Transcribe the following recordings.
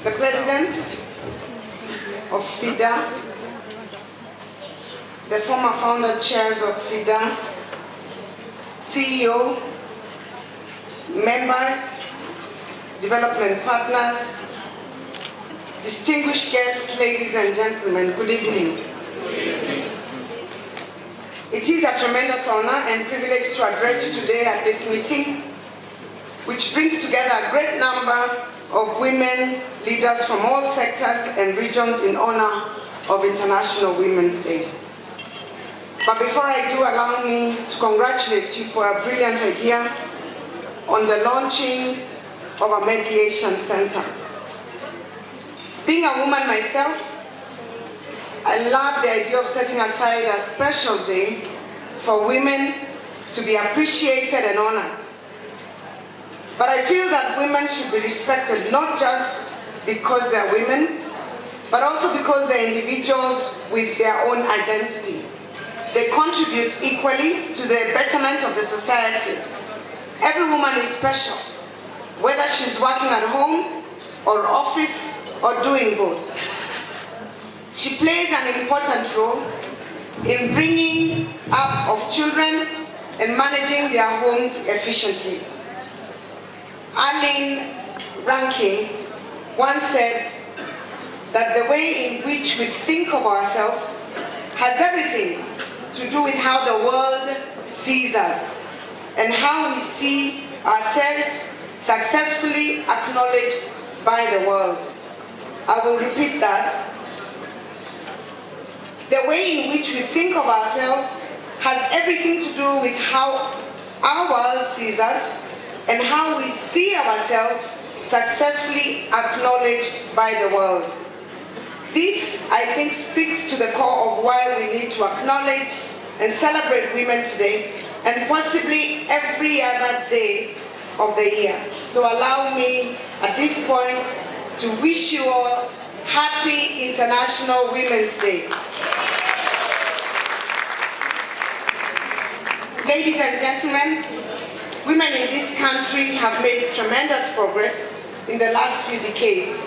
the President of Fida, the former founder chairs of Fida, CEO, members, development partners, distinguished guests, ladies and gentlemen, good evening. It is a tremendous honor and privilege to address you today at this meeting, which brings together a great number of women leaders from all sectors and regions in honor of International Women's Day. But before I do, allow me to congratulate you for a brilliant idea on the launching of a mediation center. Being a woman myself, I love the idea of setting aside a special day for women to be appreciated and honored. But I feel that women should be respected not just because they're women, but also because they're individuals with their own identity. They contribute equally to the betterment of the society. Every woman is special, whether she's working at home or office or doing both. She plays an important role in bringing up of children and managing their homes efficiently. Arlene Rankin once said that the way in which we think of ourselves has everything to do with how the world sees us and how we see ourselves successfully acknowledged by the world. I will repeat that. The way in which we think of ourselves has everything to do with how our world sees us and how we see ourselves successfully acknowledged by the world. This, I think, speaks to the core of why we need to acknowledge and celebrate women today and possibly every other day of the year. So allow me at this point to wish you all Happy International Women's Day. Ladies and gentlemen, women in this country have made tremendous progress in the last few decades.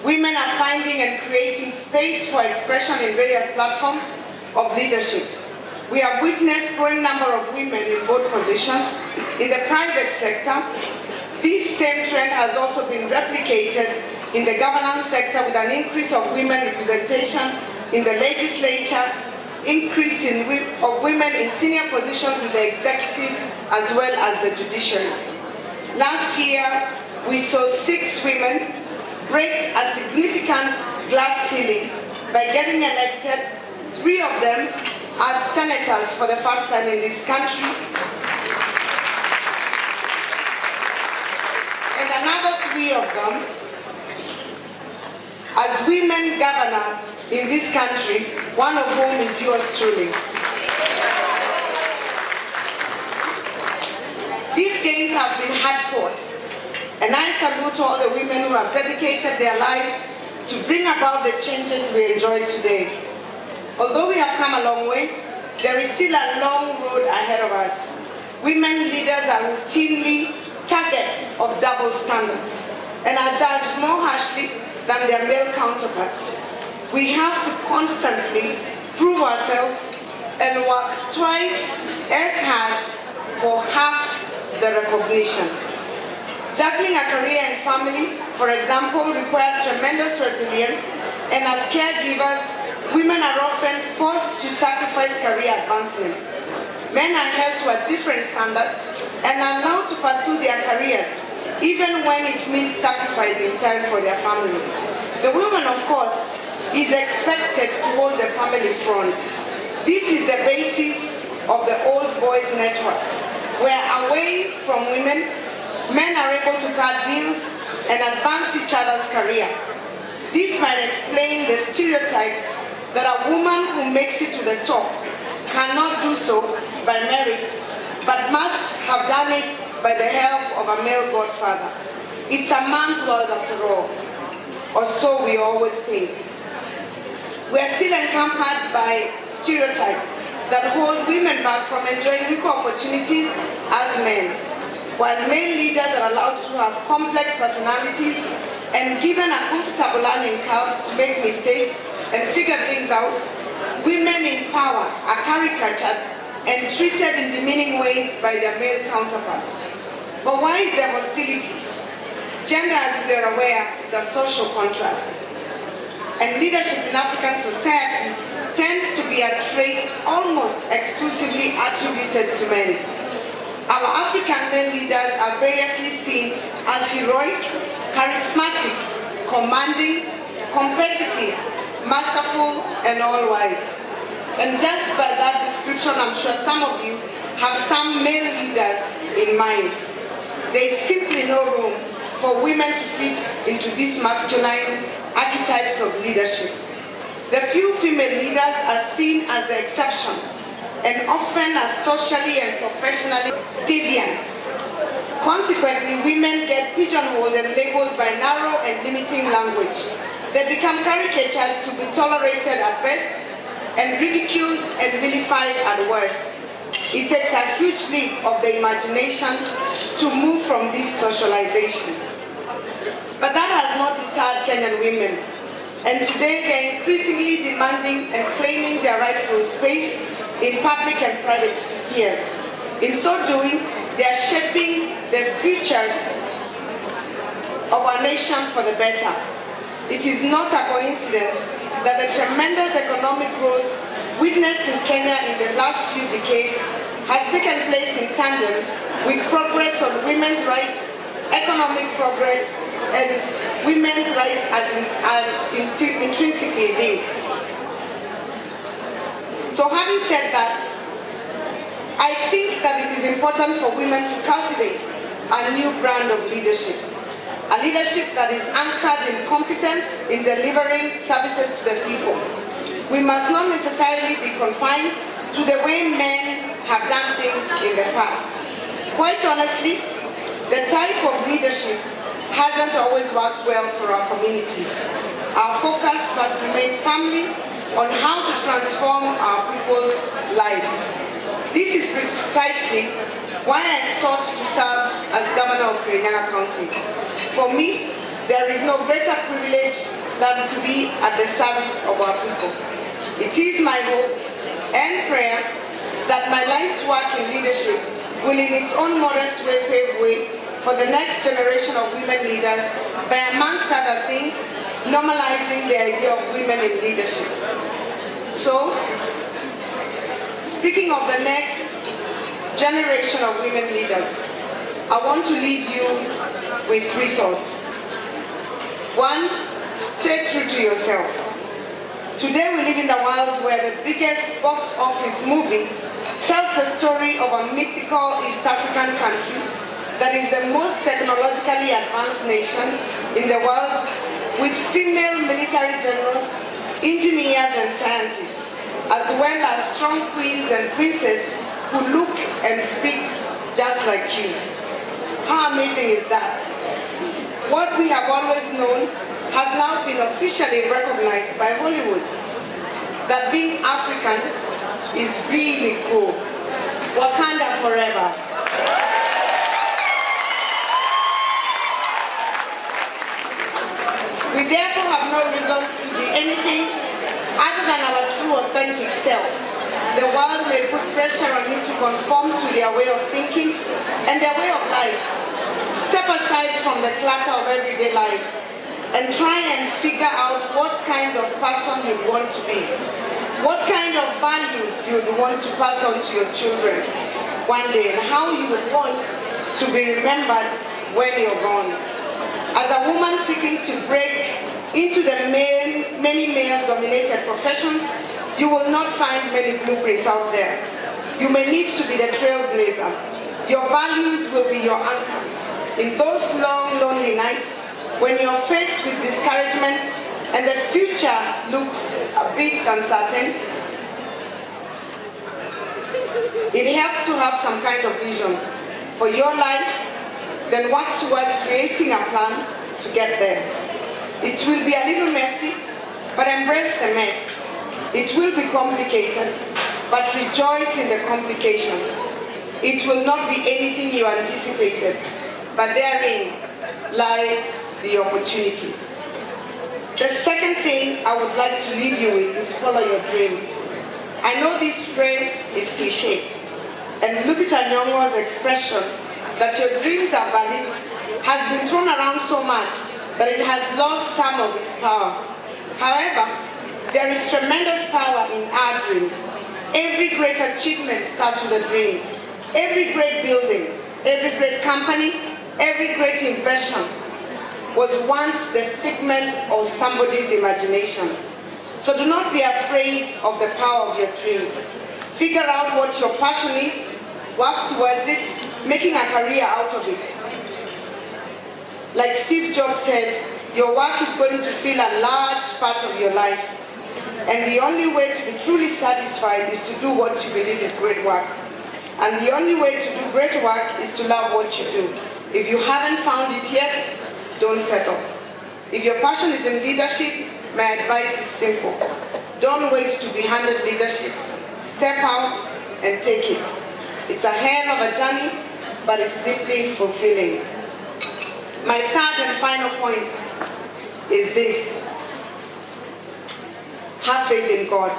Women are finding and creating space for expression in various platforms of leadership. We have witnessed a growing number of women in both positions. In the private sector, this same trend has also been replicated in the governance sector with an increase of women representation in the legislature, increase of women in senior positions in the executive as well as the judiciary. Last year, we saw 6 women break a significant glass ceiling by getting elected, 3 of them as senators for the first time in this country, and another 3 of them as women governors in this country, one of whom is yours truly. These gains have been hard-fought, and I salute all the women who have dedicated their lives to bring about the changes we enjoy today. Although we have come a long way, there is still a long road ahead of us. Women leaders are routinely targets of double standards and are judged more harshly than their male counterparts. We have to constantly prove ourselves and work twice as hard for half the recognition. Juggling a career and family, for example, requires tremendous resilience, and as caregivers, women are often forced to sacrifice career advancement. Men are held to a different standard and are allowed to pursue their careers, even when it means sacrificing time for their family. The woman, of course, is expected to hold the family front. This is the basis of the old boys network, where away from women, men are able to cut deals and advance each other's career. This might explain the stereotype that a woman who makes it to the top cannot do so by merit, but must have done it by the help of a male godfather. It's a man's world after all, or so we always think. We are still encumbered by stereotypes that hold women back from enjoying equal opportunities as men. While male leaders are allowed to have complex personalities and given a comfortable learning curve to make mistakes and figure things out, women in power are caricatured and treated in demeaning ways by their male counterparts. But why is there hostility? Gender, as we are aware, is a social contrast. And leadership in African society tends to be a trait almost exclusively attributed to men. Our African male leaders are variously seen as heroic, charismatic, commanding, competitive, masterful, and all-wise. And just by that description, I'm sure some of you have some male leaders in mind. There is simply no room for women to fit into these masculine archetypes of leadership. The few female leaders are seen as the exception and often as socially and professionally deviant. Consequently, women get pigeonholed and labeled by narrow and limiting language. They become caricatures to be tolerated at best and ridiculed and vilified at worst. It takes a huge leap of the imagination to move from this socialization. But that has not deterred Kenyan women. And today they're increasingly demanding and claiming their rightful space in public and private spheres. In so doing, they are shaping the futures of our nation for the better. It is not a coincidence that the tremendous economic growth witnessed in Kenya in the last few decades has taken place in tandem with progress on women's rights, economic progress, and women's rights are intrinsically linked. So having said that, I think that it is important for women to cultivate a new brand of leadership. A leadership that is anchored in competence in delivering services to the people. We must not necessarily be confined to the way men have done things in the past. Quite honestly, the type of leadership hasn't always worked well for our communities. Our focus must remain firmly on how to transform our people's lives. This is precisely why I sought to serve as governor of Kirinyaga County. For me, there is no greater privilege than to be at the service of our people. It is my hope and prayer that my life's work in leadership will in its own modest way pave way for the next generation of women leaders by, amongst other things, normalizing the idea of women in leadership. So, speaking of the next generation of women leaders, I want to leave you with 3 thoughts. 1, stay true to yourself. Today we live in the world where the biggest box office movie tells the story of a mythical East African country that is the most technologically advanced nation in the world, with female military generals, engineers and scientists, as well as strong queens and princes who look and speak just like you. How amazing is that? What we have always known has now been officially recognized by Hollywood. That being African is really cool. Wakanda forever. We therefore have no reason to be anything other than our true authentic self. The world may put pressure on you to conform to their way of thinking and their way of life. Step aside from the clutter of everyday life and try and figure out what kind of person you want to be. What kind of values you would want to pass on to your children one day, and how you would want to be remembered when you're gone. As a woman seeking to break into the many male-dominated professions, you will not find many blueprints out there. You may need to be the trailblazer. Your values will be your anchor. In those long, lonely nights, when you're faced with discouragement and the future looks a bit uncertain, it helps to have some kind of vision for your life, then work towards creating a plan to get there. It will be a little messy, but embrace the mess. It will be complicated, but rejoice in the complications. It will not be anything you anticipated, but therein lies the opportunities. The second thing I would like to leave you with is follow your dreams. I know this phrase is cliche, and Lupita Nyong'o's expression that your dreams are valid has been thrown around so much that it has lost some of its power. However, there is tremendous power in our dreams. Every great achievement starts with a dream. Every great building, every great company, every great invention was once the figment of somebody's imagination. So do not be afraid of the power of your dreams. Figure out what your passion is, work towards it, making a career out of it. Like Steve Jobs said, your work is going to fill a large part of your life. And the only way to be truly satisfied is to do what you believe is great work. And the only way to do great work is to love what you do. If you haven't found it yet, don't settle. If your passion is in leadership, my advice is simple. Don't wait to be handed leadership. Step out and take it. It's a hell of a journey, but it's deeply fulfilling. My third and final point is this. Have faith in God.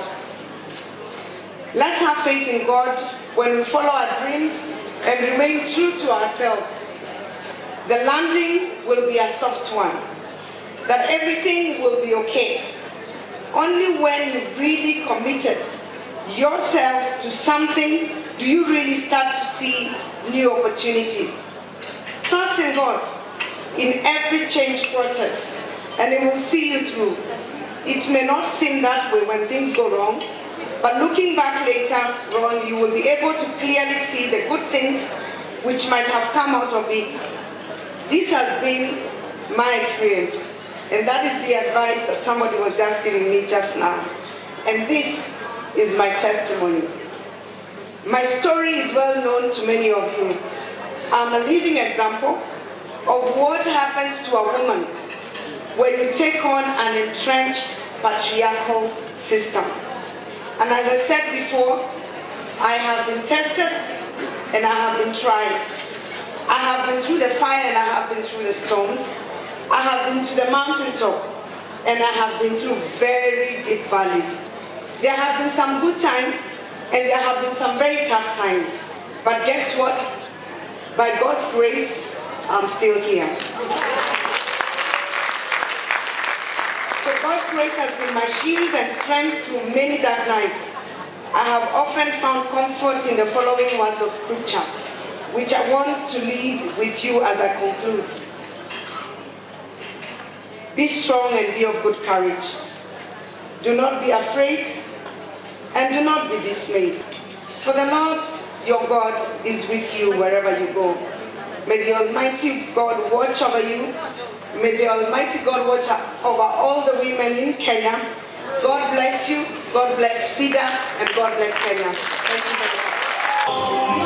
Let's have faith in God when we follow our dreams and remain true to ourselves. The landing will be a soft one, that everything will be okay. Only when you've really committed yourself to something do you really start to see new opportunities. Trust in God in every change process, and it will see you through. It may not seem that way when things go wrong, but looking back later on, you will be able to clearly see the good things which might have come out of it. This has been my experience, and that is the advice that somebody was just giving me just now. And this is my testimony. My story is well known to many of you. I'm a living example of what happens to a woman when you take on an entrenched patriarchal system. And as I said before, I have been tested and I have been tried. I have been through the fire and I have been through the storms. I have been to the mountaintop and I have been through very deep valleys. There have been some good times and there have been some very tough times. But guess what? By God's grace, I'm still here. So God's grace has been my shield and strength through many dark nights. I have often found comfort in the following words of scripture, which I want to leave with you as I conclude. Be strong and be of good courage. Do not be afraid and do not be dismayed. For the Lord your God is with you wherever you go. May the Almighty God watch over you. May the Almighty God watch over all the women in Kenya. God bless you, God bless Fida, and God bless Kenya. Thank you very much.